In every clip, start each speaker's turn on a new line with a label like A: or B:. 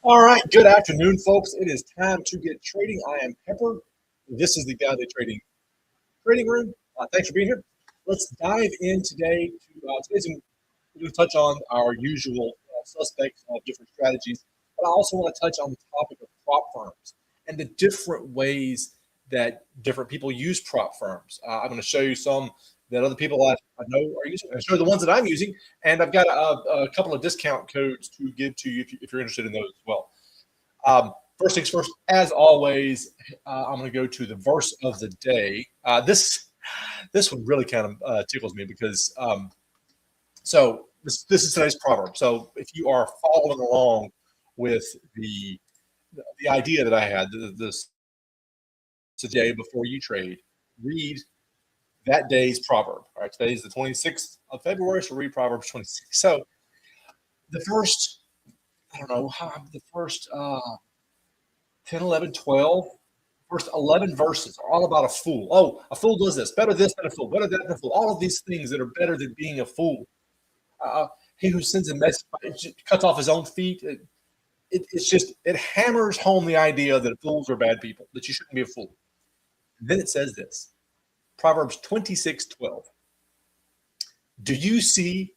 A: All right, good afternoon, folks. It is time to get trading. I am Pepper. This is the Godly Trading Room. Thanks for being here. Let's dive in today. We're going to touch on our usual suspects of different strategies, but I also want to touch on the topic of prop firms and the different ways that different people use prop firms. I'm going to show you some that other people I know are using. I'll show you the ones that I'm using, and I've got a couple of discount codes to give to you if you're interested in those as well. First things first, as always, I'm going to go to the verse of the day. This one really kind of tickles me because this is today's proverb. So if you are following along with the the idea that I had this today before you trade, read that day's proverb. All right, today is the 26th of February, so read Proverbs 26. So the first, I don't know, the first 10, 11, 12, first 11 verses are all about a fool. Oh, a fool does this than a fool, better that than a fool. All of these things that are better than being a fool. He who sends a message cuts off his own feet. It hammers home the idea that fools are bad people, that you shouldn't be a fool. And then it says this, Proverbs 26:12. Do you see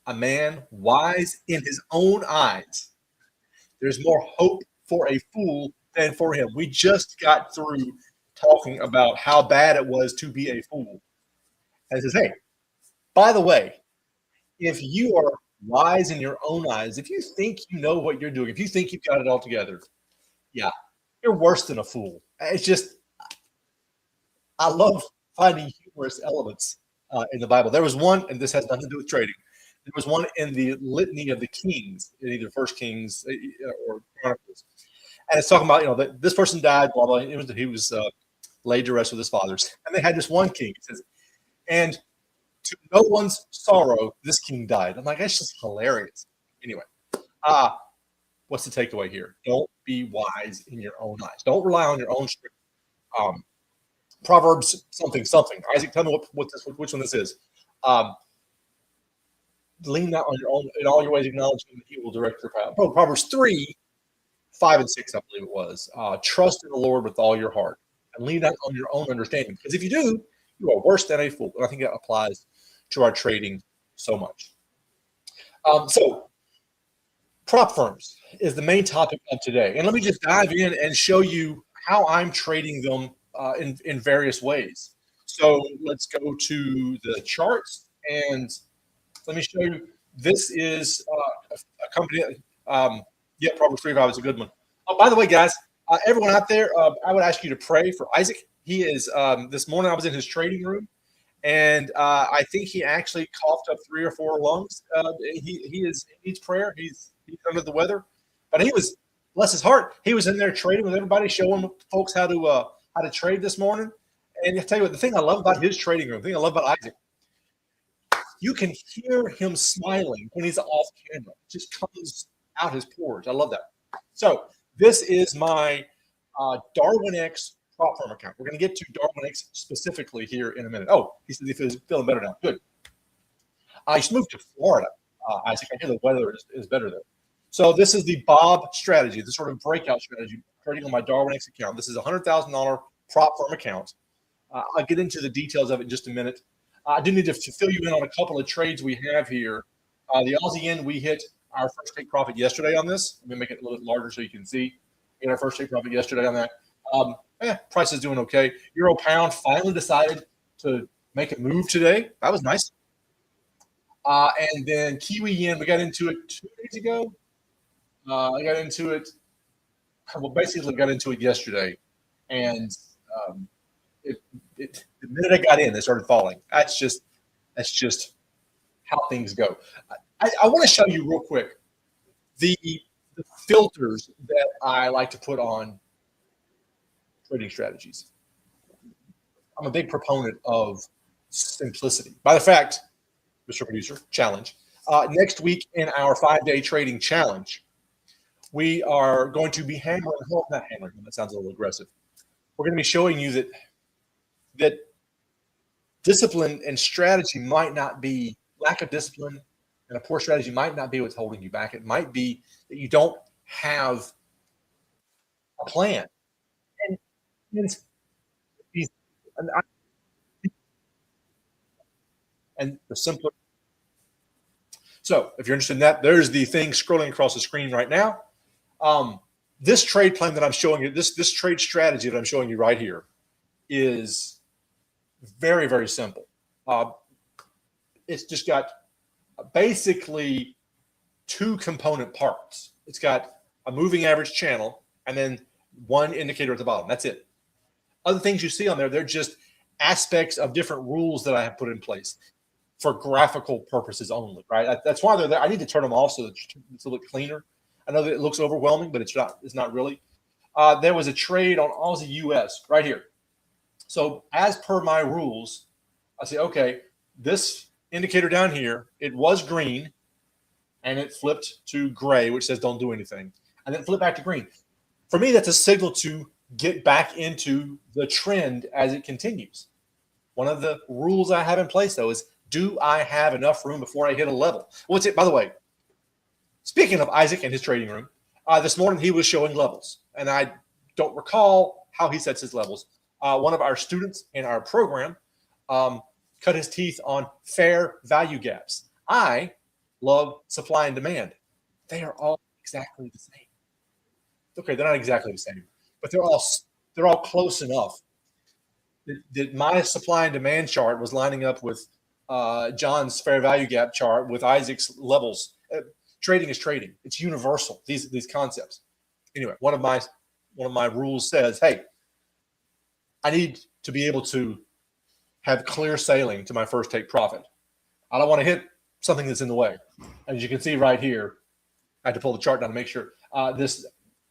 A: a man wise in his own eyes? There's more hope for a fool than for him. We just got through talking about how bad it was to be a fool. And it says, hey, by the way, if you are wise in your own eyes, if you think you know what you're doing, if you think you've got it all together, yeah, you're worse than a fool. It's just, I love finding humorous elements in the Bible. There was one, and this has nothing to do with trading. There was one in the Litany of the Kings, in either First Kings or Chronicles, and it's talking about that this person died, blah blah. He was laid to rest with his fathers, and they had this one king. It says, and to no one's sorrow, this king died. I'm like, that's just hilarious. Anyway, what's the takeaway here? Don't be wise in your own eyes. Don't rely on your own strength. Proverbs something something. Isaac, tell me which one this is. Lean not on your own in all your ways, acknowledge him, and he will direct your path. Proverbs 3, 5 and 6, I believe it was. Trust in the Lord with all your heart and lean not on your own understanding. Because if you do, you are worse than a fool. And I think that applies to our trading so much. So prop firms is the main topic of today. And let me just dive in and show you how I'm trading them in various ways. So let's go to the charts and let me show you. This is a company. Proverbs 3:5 is a good one. Oh, by the way, guys, everyone out there, I would ask you to pray for Isaac. He is this morning. I was in his trading room, and I think he actually coughed up 3 or 4 lungs. He needs prayer. He's under the weather, but he was, bless his heart, he was in there trading with everybody, showing folks how to trade this morning. And I tell you what, the thing I love about his trading room, the thing I love about Isaac, you can hear him smiling when he's off camera. It just comes out his pores. I love that. So this is my Darwin X prop firm account. We're going to get to Darwin X specifically here in a minute. Oh, he said he's feeling better now. Good. I just moved to Florida, Isaac. I hear the weather is better there. So this is the Bob strategy, the sort of breakout strategy, trading on my Darwin X account. This is a $100,000 prop firm account. I'll get into the details of it in just a minute. I do need to fill you in on a couple of trades we have here. The Aussie Yen, we hit our first take profit yesterday on this. Let me make it a little bit larger so you can see. We hit our first take profit yesterday on that. Price is doing okay. Euro pound finally decided to make a move today. That was nice. And then Kiwi Yen, we got into it 2 days ago. I got into it. Well, basically got into it yesterday, and the minute I got in, they started falling. That's just how things go. I want to show you real quick the filters that I like to put on trading strategies. I'm a big proponent of simplicity. By the fact, Mr. Producer, challenge. Next week in our 5-day trading challenge, we are going to be hammering, well, not hammering, that sounds a little aggressive. We're going to be showing you that discipline and strategy might not be, lack of discipline and a poor strategy might not be what's holding you back. It might be that you don't have a plan. And it's easy. And, and the simpler. So if you're interested in that, there's the thing scrolling across the screen right now. This trade plan that I'm showing you, this trade strategy that I'm showing you right here is very, very simple. It's just got basically two component parts. It's got a moving average channel and then one indicator at the bottom. That's it. Other things you see on there, they're just aspects of different rules that I have put in place for graphical purposes only, right? That's why they're there. I need to turn them off so that it's a little cleaner. I know that it looks overwhelming, but it's not. It's not really. There was a trade on Aussie US right here. So as per my rules, I say, okay, this indicator down here, it was green, and it flipped to gray, which says don't do anything, and then flip back to green. For me, that's a signal to get back into the trend as it continues. One of the rules I have in place, though, is do I have enough room before I hit a level? What's it? By the way, speaking of Isaac and his trading room, this morning he was showing levels, and I don't recall how he sets his levels. One of our students in our program cut his teeth on fair value gaps. I love supply and demand. They are all exactly the same. Okay, they're not exactly the same, but they're all close enough that my supply and demand chart was lining up with John's fair value gap chart with Isaac's levels. Trading is trading. It's universal. These concepts. Anyway, one of my rules says, hey, I need to be able to have clear sailing to my first take profit. I don't want to hit something that's in the way. As you can see right here, I had to pull the chart down to make sure this,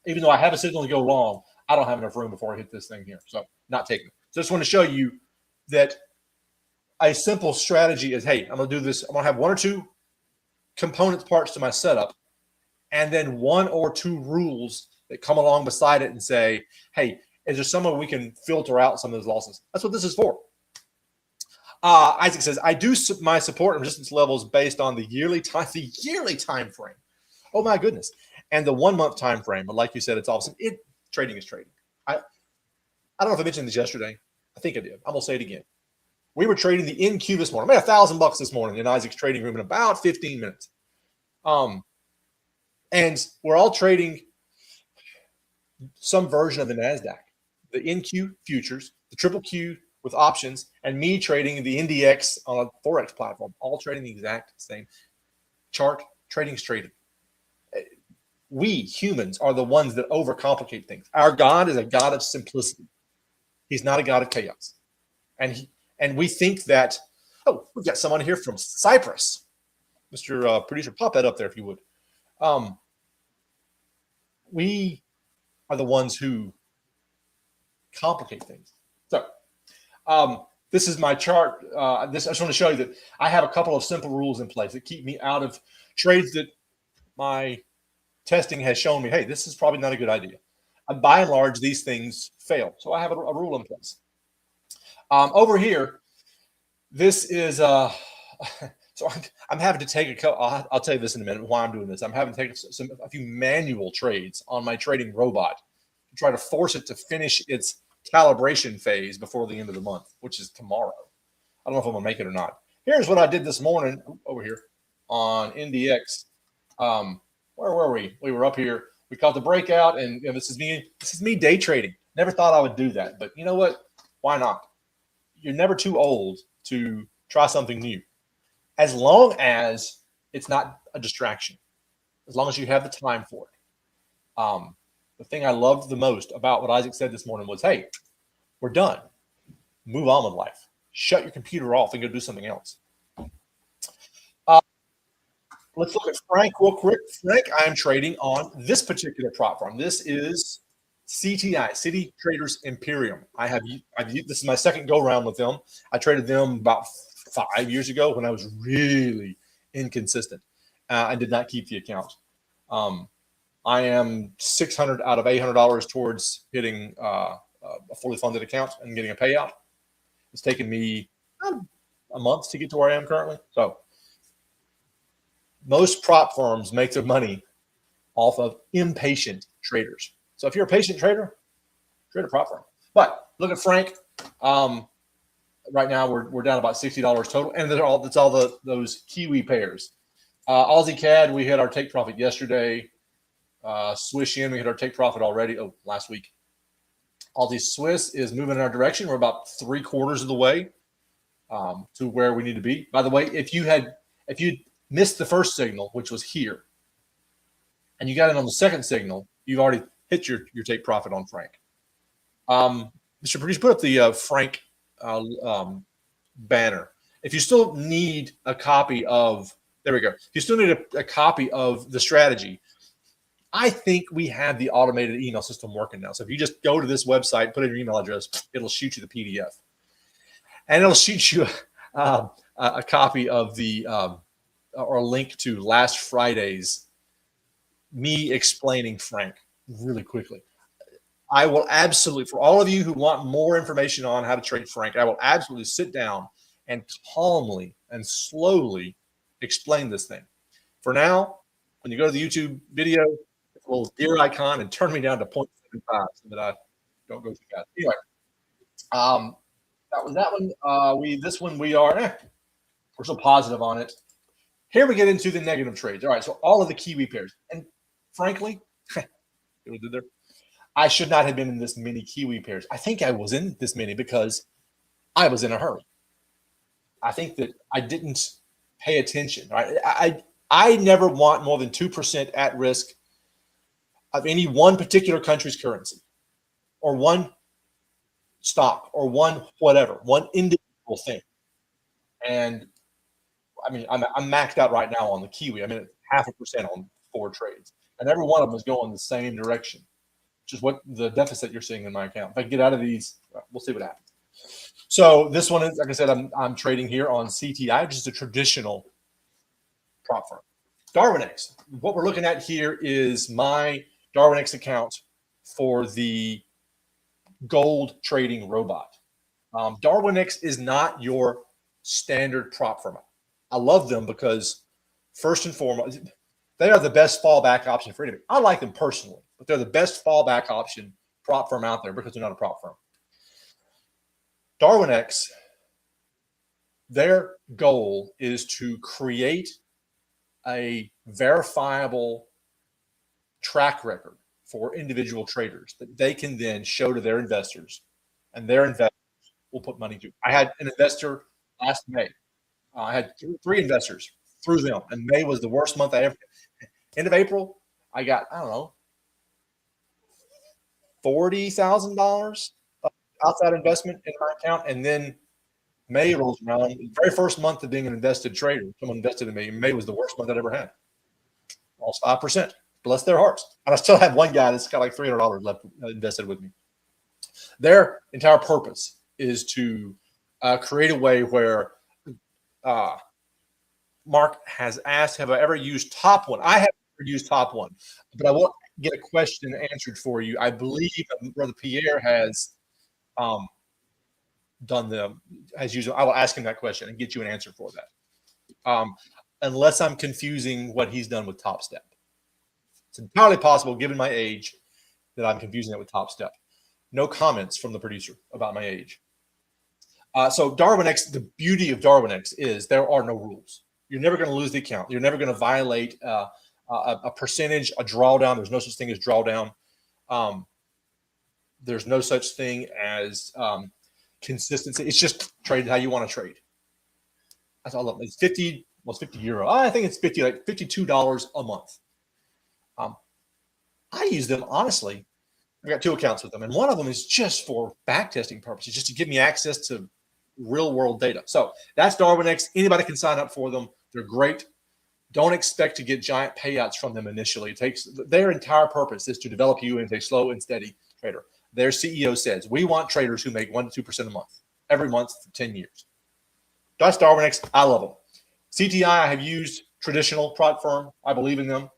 A: even though I have a signal to go long, I don't have enough room before I hit this thing here. So not taking it. So I just want to show you that a simple strategy is, hey, I'm going to do this. I'm going to have one or two components parts to my setup, and then one or two rules that come along beside it and say, hey, is there some way we can filter out some of those losses? That's what this is for. Isaac says, I do my support and resistance levels based on the yearly time frame. Oh my goodness. And the 1 month time frame. But like you said, it's awesome. Trading is trading. I don't know if I mentioned this yesterday. I think I did. I'm gonna say it again. We were trading the NQ this morning. I made $1,000 this morning in Isaac's trading room in about 15 minutes. And we're all trading some version of the NASDAQ, the NQ futures, the triple Q with options, and me trading the NDX on a Forex platform, all trading the exact same chart. Trading's trading. We humans are the ones that overcomplicate things. Our God is a God of simplicity. He's not a God of chaos. And we think that, oh, we've got someone here from Cyprus. Mr. Producer, pop that up there if you would. We are the ones who complicate things. So this is my chart. I just want to show you that I have a couple of simple rules in place that keep me out of trades that my testing has shown me, hey, this is probably not a good idea. And by and large, these things fail. So I have a rule in place. Over here, this is so I'm having to take a couple. I'll tell you this in a minute why I'm doing this. I'm having to take a few manual trades on my trading robot to try to force it to finish its calibration phase before the end of the month, which is tomorrow. I don't know if I'm gonna make it or not. Here's what I did this morning over here on NDX. Where were we? We were up here. We caught the breakout, and this is me day trading. Never thought I would do that, but you know what? Why not? You're never too old to try something new, as long as it's not a distraction, as long as you have the time for it. The thing I loved the most about what Isaac said this morning was, hey, we're done. Move on with life. Shut your computer off and go do something else. Let's look at Frank real quick. Frank, I am trading on this particular platform. This is CTI, City Traders Imperium. This is my second go round with them. I traded them about 5 years ago when I was really inconsistent and did not keep the account. I am $600 out of $800 towards hitting a fully funded account and getting a payout. It's taken me a month to get to where I am currently. So most prop firms make their money off of impatient traders. So if you're a patient trader, trade a prop firm. But look at Frank. Right now we're down about $60 total, and that's all those Kiwi pairs. Aussie CAD, we had our take profit yesterday. Swiss Yen, we had our take profit already. Last week. Aussie Swiss is moving in our direction. We're about 3/4 of the way to where we need to be. By the way, if you missed the first signal, which was here, and you got in on the second signal, you've already hit your take profit on Frank. Mr. Producer, put up the Frank banner. If you still need a copy of, there we go. If you still need a copy of the strategy, I think we have the automated email system working now. So if you just go to this website, put in your email address, it'll shoot you the PDF, and it'll shoot you a copy of the or a link to last Friday's me explaining Frank really quickly. I will absolutely, for all of you who want more information on how to trade Frank, I will absolutely sit down and calmly and slowly explain this thing. For now, when you go to the YouTube video, it's a little deer icon and turn me down to 0.75 so that I don't go too fast. Anyway, that was that one. This one we are, we're still positive on it. Here we get into the negative trades. All right, so all of the Kiwi pairs. And frankly, I should not have been in this many Kiwi pairs. I think I was in this many because I was in a hurry. I think that I didn't pay attention. Right? I never want more than 2% at risk of any one particular country's currency or one stock or one whatever, one individual thing. And I mean, I'm maxed out right now on the Kiwi. I'm in 0.5% on 4 trades, and every one of them is going the same direction, which is what the deficit you're seeing in my account. If I get out of these, we'll see what happens. So this one is, like I said, I'm trading here on CTI, which is a traditional prop firm. Darwinex. What we're looking at here is my Darwinex account for the gold trading robot. Darwinex is not your standard prop firm. I love them because, first and foremost, they are the best fallback option for anybody. I like them personally, but they're the best fallback option prop firm out there because they're not a prop firm. Darwinex, their goal is to create a verifiable track record for individual traders that they can then show to their investors, and their investors will put money to. I had an investor last May. I had 3 investors through them, and May was the worst month I ever. End of April, I got, I don't know, $40,000 outside investment in my account, and then May rolls around. The very first month of being an invested trader, someone invested in me. May was the worst month I'd ever had. Lost 5%. Bless their hearts. And I still have one guy that's got like $300 left invested with me. Their entire purpose is to create a way where Mark has asked, have I ever used Top One? I haven't ever used Top One, but I will get a question answered for you. I believe Brother Pierre has has used. I will ask him that question and get you an answer for that. Unless I'm confusing what he's done with Top Step. It's entirely possible, given my age, that I'm confusing it with Top Step. No comments from the producer about my age. So Darwinex, the beauty of Darwinex is there are no rules. You're never going to lose the account. You're never going to violate a percentage, a drawdown. There's no such thing as drawdown. There's no such thing as consistency. It's just trade how you want to trade. That's all. It's 50. Well, it's 50 euro. I think it's $52 a month. I use them honestly. I've got 2 accounts with them, and one of them is just for backtesting purposes, just to give me access to real world data. So that's Darwinex. Anybody can sign up for them. They're great. Don't expect to get giant payouts from them initially. It takes their entire purpose is to develop you into a slow and steady trader. Their CEO says, we want traders who make 1% to 2% a month, every month for 10 years. That's Darwinex. I love them. CTI, I have used traditional prop firm. I believe in them.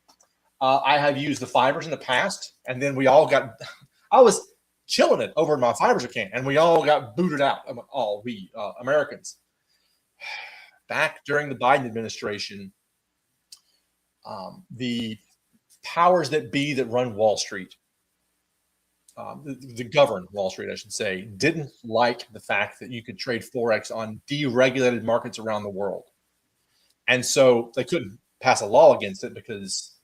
A: I have used the Fibers in the past, and then we all got – I was killing it over in my Fibers account, and we all got booted out, all we Americans. Back during the Biden administration, the powers that be that run Wall Street, the govern Wall Street, I should say, didn't like the fact that you could trade Forex on deregulated markets around the world. And so they couldn't pass a law against it because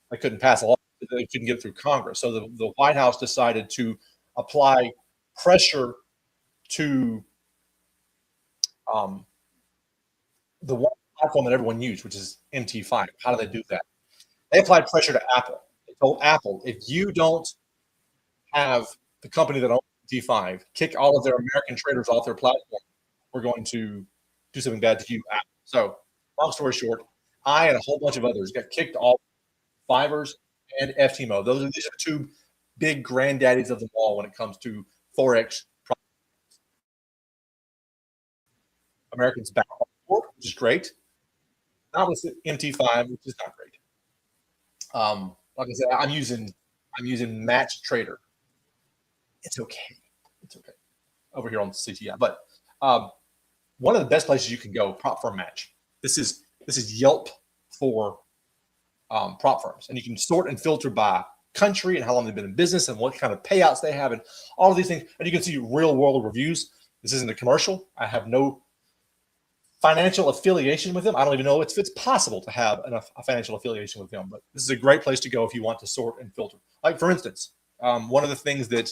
A: they couldn't pass a law. They couldn't get it through Congress. So the White House decided to apply pressure to the one platform that everyone used, which is MT5. How do they do that? They applied pressure to Apple. They told Apple, if you don't have the company that owns MT5 kick all of their American traders off their platform, we're going to do something bad to you, Apple. So, long story short, I and a whole bunch of others got kicked off Fivers and FTMO. These are two big granddaddies of them all when it comes to Forex. Americans back on board, which is great. Not with MT5, which is not great. Like I said, I'm using Match Trader. It's okay. It's okay over here on CTI. But one of the best places you can go, prop firm match. This is Yelp for prop firms, and you can sort and filter by country and how long they've been in business and what kind of payouts they have and all of these things. And you can see real world reviews. This isn't a commercial. I have no financial affiliation with them. I don't even know if it's possible to have a financial affiliation with them, but this is a great place to go if you want to sort and filter. Like, for instance, one of the things that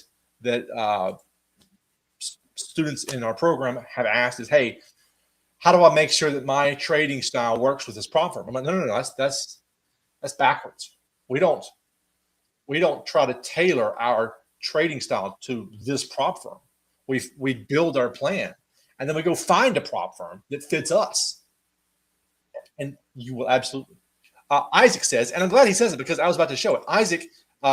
A: students in our program have asked is, hey, how do I make sure that my trading style works with this prop firm? I'm like, no, that's backwards. We don't try to tailor our trading style to this prop firm. We build our plan, and then we go find a prop firm that fits us. And you will absolutely. Isaac says, and I'm glad he says it because I was about to show it. Isaac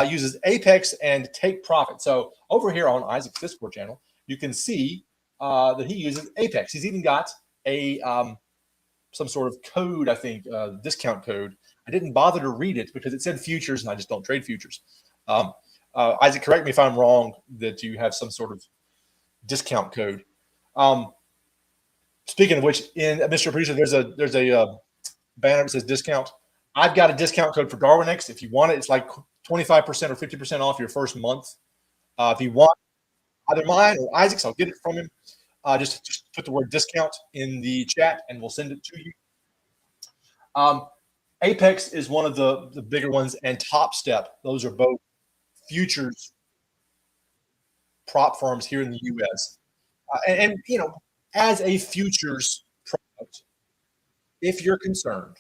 A: uses Apex and Take Profit. So over here on Isaac's Discord channel, you can see that he uses Apex. He's even got a some sort of code, I think, discount code. I didn't bother to read it because it said futures, and I just don't trade futures. Isaac, correct me if I'm wrong that you have some sort of discount code. Speaking of which, in Mr. Producer, there's a banner that says discount. I've got a discount code for DarwinX. If you want it, it's like 25% or 50% off your first month. If you want either mine or Isaac's, I'll get it from him. Just put the word discount in the chat, and we'll send it to you. Apex is one of the bigger ones, and Top Step. Those are both futures prop firms here in the U.S. And you know, as a futures product, if you're concerned,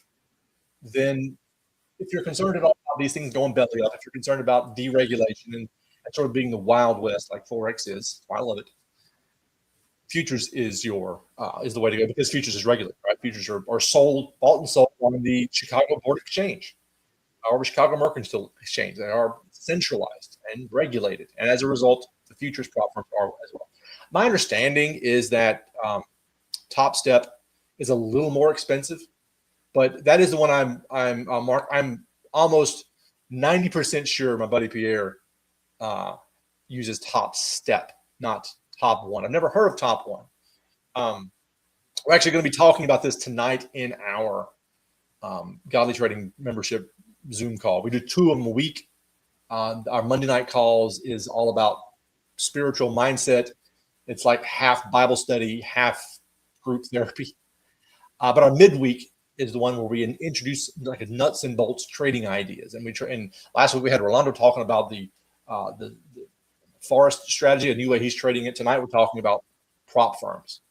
A: then if you're concerned at all about these things going belly up, if you're concerned about deregulation and sort of being the Wild West like Forex is, I love it. Futures is the way to go because futures is regulated, right? Futures are bought and sold on the Chicago Board Exchange or Chicago Mercantile Exchange. They are centralized and regulated, and as a result, the futures prop firms are as well. My understanding is that Top Step is a little more expensive, but that is the one I'm almost 90% sure my buddy Pierre uses Top Step, not Top One. I've never heard of Top One. We're actually going to be talking about this tonight in our Godly Trading membership Zoom call. We do 2 of them a week. Our Monday night calls is all about spiritual mindset. It's like half Bible study, half group therapy. But our midweek is the one where we introduce like a nuts and bolts trading ideas. And last week we had Rolando talking about the forest strategy, a new way he's trading it. Tonight we're talking about prop firms.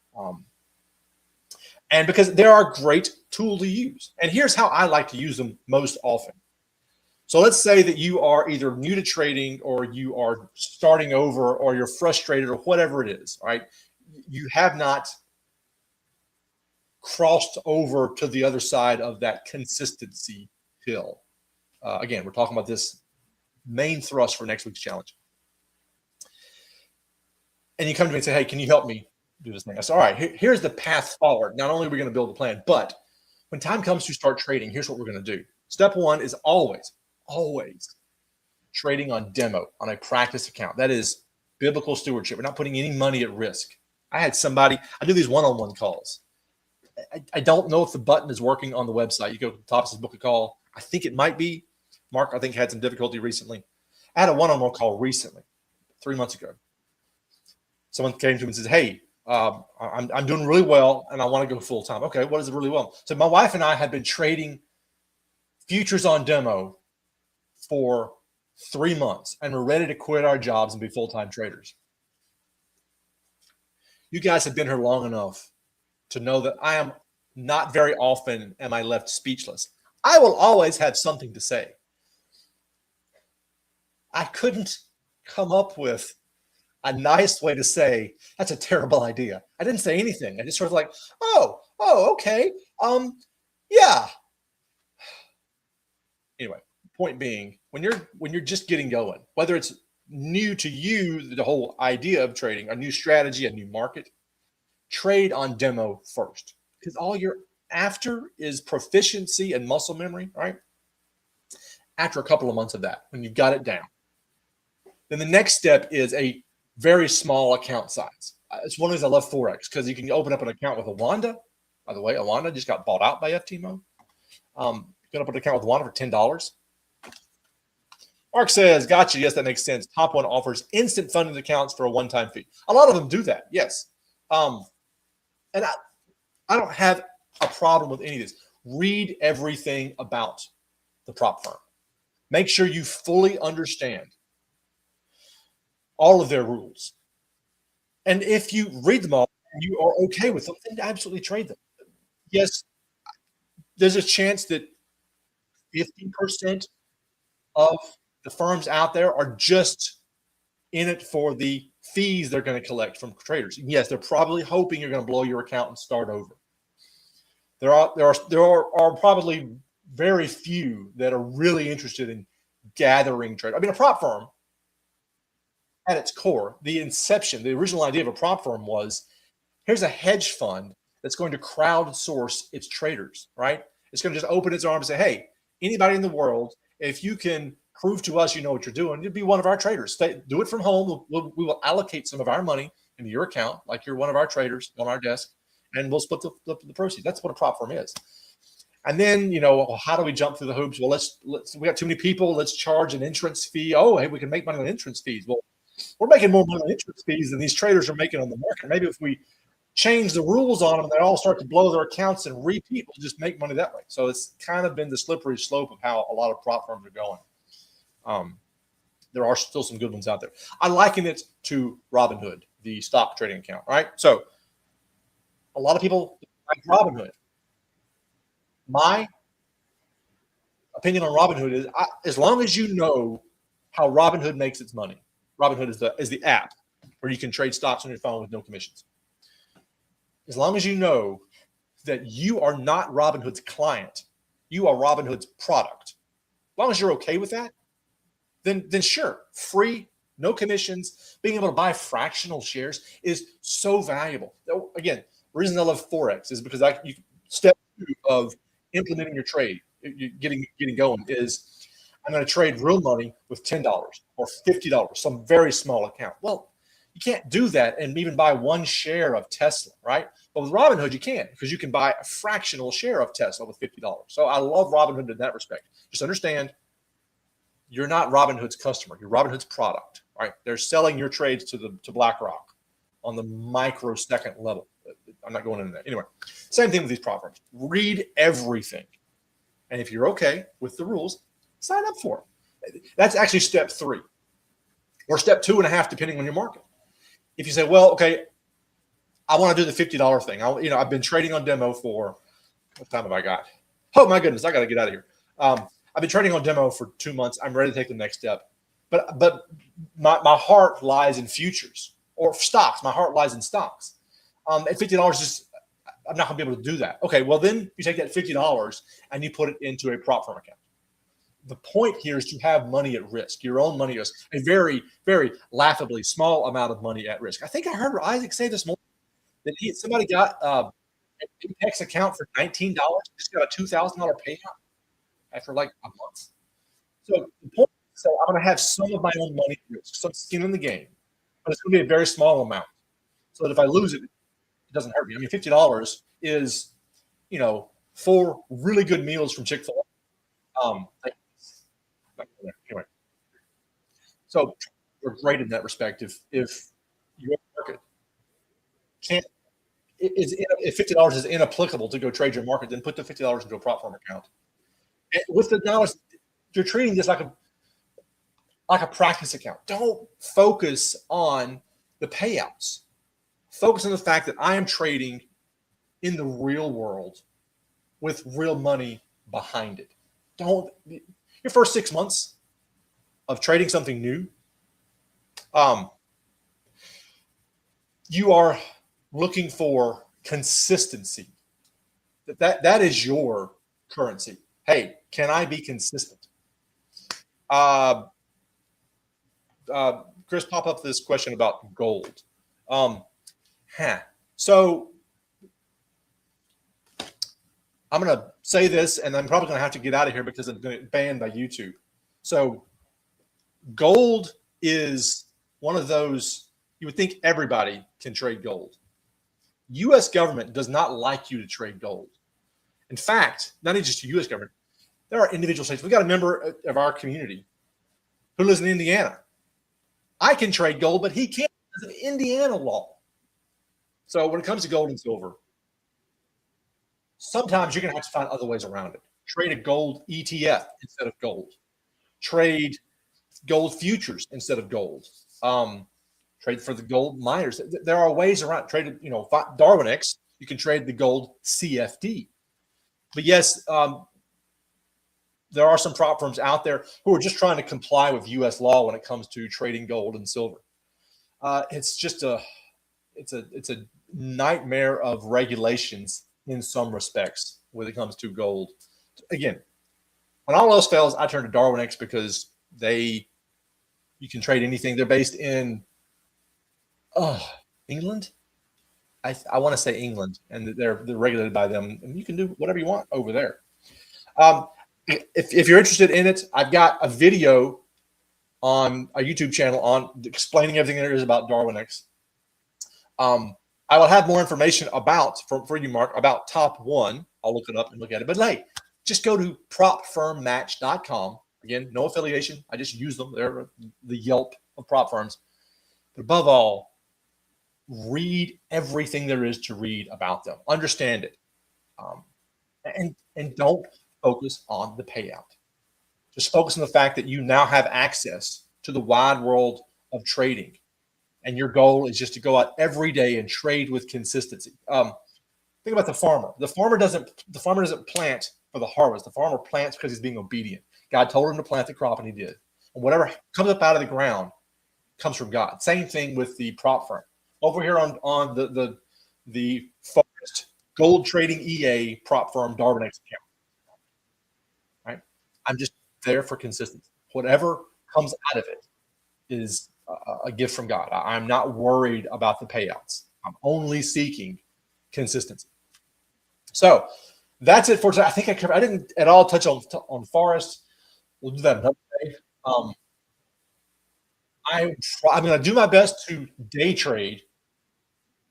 A: And because they are a great tool to use. And here's how I like to use them most often. So let's say that you are either new to trading or you are starting over or you're frustrated or whatever it is, right? You have not crossed over to the other side of that consistency hill. Again, we're talking about this main thrust for next week's challenge. And you come to me and say, hey, can you help me do this thing? I say, all right, here's the path forward. Not only are we going to build a plan, but when time comes to start trading, here's what we're going to do. Step 1 is always trading on demo, on a practice account. That is biblical stewardship. We're not putting any money at risk. I do these one-on-one calls. I don't know if the button is working on the website. You go to the top, it says book a call. I think it might be, Mark, I think, had some difficulty recently. I had a one-on-one call recently, 3 months ago. Someone came to me and says, "Hey, I'm doing really well, and I want to go full time." Okay, what is it really well? So my wife and I had been trading futures on demo for 3 months, and we're ready to quit our jobs and be full-time traders. You guys have been here long enough to know that I am not very often am I left speechless. I will always have something to say. I couldn't come up with a nice way to say that's a terrible idea. I didn't say anything. I just sort of like, oh, okay, yeah. Anyway, point being, when you're just getting going, whether it's new to you, the whole idea of trading, a new strategy, a new market, trade on demo first, because all you're after is proficiency and muscle memory, right? After a couple of months of that, when you've got it down, then the next step is a very small account size. It's one of the reasons I love Forex, because you can open up an account with Awanda. By the way, Awanda just got bought out by FTMO. You can open an account with Awanda for $10. Mark says, "Gotcha. Yes, that makes sense. Top One offers instant funding accounts for a one-time fee." A lot of them do that. Yes. And I don't have a problem with any of this. Read everything about the prop firm. Make sure you fully understand all of their rules. And if you read them all and you are okay with them, then absolutely trade them. Yes, there's a chance that 50% of the firms out there are just in it for the fees they're going to collect from traders. Yes, they're probably hoping you're going to blow your account and start over. There are probably very few that are really interested in gathering trade. I mean, a prop firm, at its core, the inception, the original idea of a prop firm was, here's a hedge fund that's going to crowdsource its traders, right? It's going to just open its arms and say, hey, anybody in the world, if you can prove to us you know what you're doing, you'd be one of our traders. Do it from home. We will allocate some of our money into your account, like you're one of our traders on our desk, and we'll split the proceeds. That's what a prop firm is. And then, how do we jump through the hoops? Well, we got too many people. Let's charge an entrance fee. Oh, hey, we can make money on entrance fees. Well, we're making more money on entrance fees than these traders are making on the market. Maybe if we change the rules on them and they all start to blow their accounts and repeat, we'll just make money that way. So it's kind of been the slippery slope of how a lot of prop firms are going. There are still some good ones out there. I liken it to Robinhood, the stock trading account, right? So a lot of people like Robinhood. My opinion on Robinhood is, as long as you know how Robinhood makes its money. Robinhood is the app where you can trade stocks on your phone with no commissions. As long as you know that you are not Robinhood's client, you are Robinhood's product. As long as you're okay with that, then sure, free, no commissions, being able to buy fractional shares is so valuable. Again, the reason I love Forex is because step 2 of implementing your trade, getting going, is I'm going to trade real money with $10 or $50, some very small account. Well, you can't do that and even buy one share of Tesla, right? But with Robinhood, you can, because you can buy a fractional share of Tesla with $50. So I love Robinhood in that respect. Just understand, you're not Robinhood's customer. You're Robinhood's product, right? They're selling your trades to BlackRock on the microsecond level. I'm not going into that. Anyway, same thing with these prop firms. Read everything. And if you're okay with the rules, sign up for it. That's actually step 3 or step 2.5, depending on your market. If you say, well, okay, I want to do the $50 thing. I've been trading on demo for, what time have I got? Oh my goodness, I got to get out of here. I've been trading on demo for 2 months. I'm ready to take the next step. But my heart lies in futures or stocks. My heart lies in stocks. At $50, I'm not going to be able to do that. Okay, well, then you take that $50 and you put it into a prop firm account. The point here is to have money at risk, your own money is a very, very laughably small amount of money at risk. I think I heard Isaac say this morning that somebody got an Apex account for $19, just got a $2,000 payout after like a month. So the point is, I'm going to have some of my own money at risk, some skin in the game, but it's going to be a very small amount, so that if I lose it, it doesn't hurt me. I mean, $50 is, 4 really good meals from Chick-fil-A. So we're great in that respect. If your market can't if $50 is inapplicable to go trade your market, then put the $50 into a prop firm account. And with the knowledge, you're treating this like a practice account. Don't focus on the payouts. Focus on the fact that I am trading in the real world with real money behind it. Don't your first 6 months of trading something new, you are looking for consistency. That is your currency. Hey, can I be consistent? Chris, pop up this question about gold. So I'm going to say this, and I'm probably going to have to get out of here because I'm going to get banned by YouTube. So gold is one of those, you would think everybody can trade gold. U.S. government does not like you to trade gold. In fact, not even just the U.S. government, there are individual states. We got a member of our community who lives in Indiana. I can trade gold, but he can't because of Indiana law. So when it comes to gold and silver, sometimes you're going to have to find other ways around it. Trade a gold ETF instead of gold. Trade gold futures instead of gold. Trade for the gold miners. There are ways around. Trade, Darwinex. You can trade the gold CFD. But yes, there are some prop firms out there who are just trying to comply with U.S. law when it comes to trading gold and silver. It's just it's a nightmare of regulations in some respects when it comes to gold. Again, when all else fails, I turn to Darwinex because you can trade anything. They're based in England. I want to say England, and they're regulated by them, and you can do whatever you want over there. If you're interested in it, I've got a video on a YouTube channel on explaining everything there is about Darwinex. I will have more information for you, Mark, about Top One. I'll look it up and look at it. But hey, just go to propfirmmatch.com. Again, no affiliation. I just use them. They're the Yelp of prop firms. But above all, read everything there is to read about them. Understand it. And don't focus on the payout. Just focus on the fact that you now have access to the wide world of trading. And your goal is just to go out every day and trade with consistency. Think about the farmer. The farmer doesn't plant for the harvest. The farmer plants because he's being obedient. God told him to plant the crop, and he did. And whatever comes up out of the ground comes from God. Same thing with the prop firm. Over here on the Forest Gold Trading EA prop firm Darwinex account. Right? I'm just there for consistency. Whatever comes out of it is a gift from God. I'm not worried about the payouts. I'm only seeking consistency. So that's it for today. I think I didn't at all touch on Forest. We'll do that another day. I'm going to do my best to day trade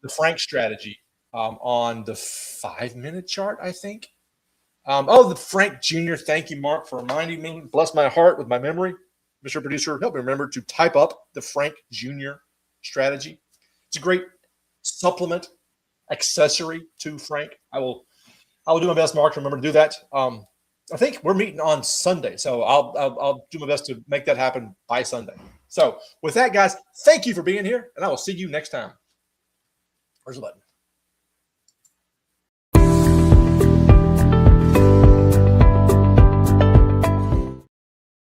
A: the Frank strategy on the 5-minute chart, I think. The Frank Jr. Thank you, Mark, for reminding me. Bless my heart with my memory. Mr. Producer, help me remember to type up the Frank Jr. strategy. It's a great supplement, accessory to Frank. I will do my best, Mark, to remember to do that. I think we're meeting on Sunday, so I'll do my best to make that happen by Sunday. So with that, guys, thank you for being here, and I will see you next time. Where's the button?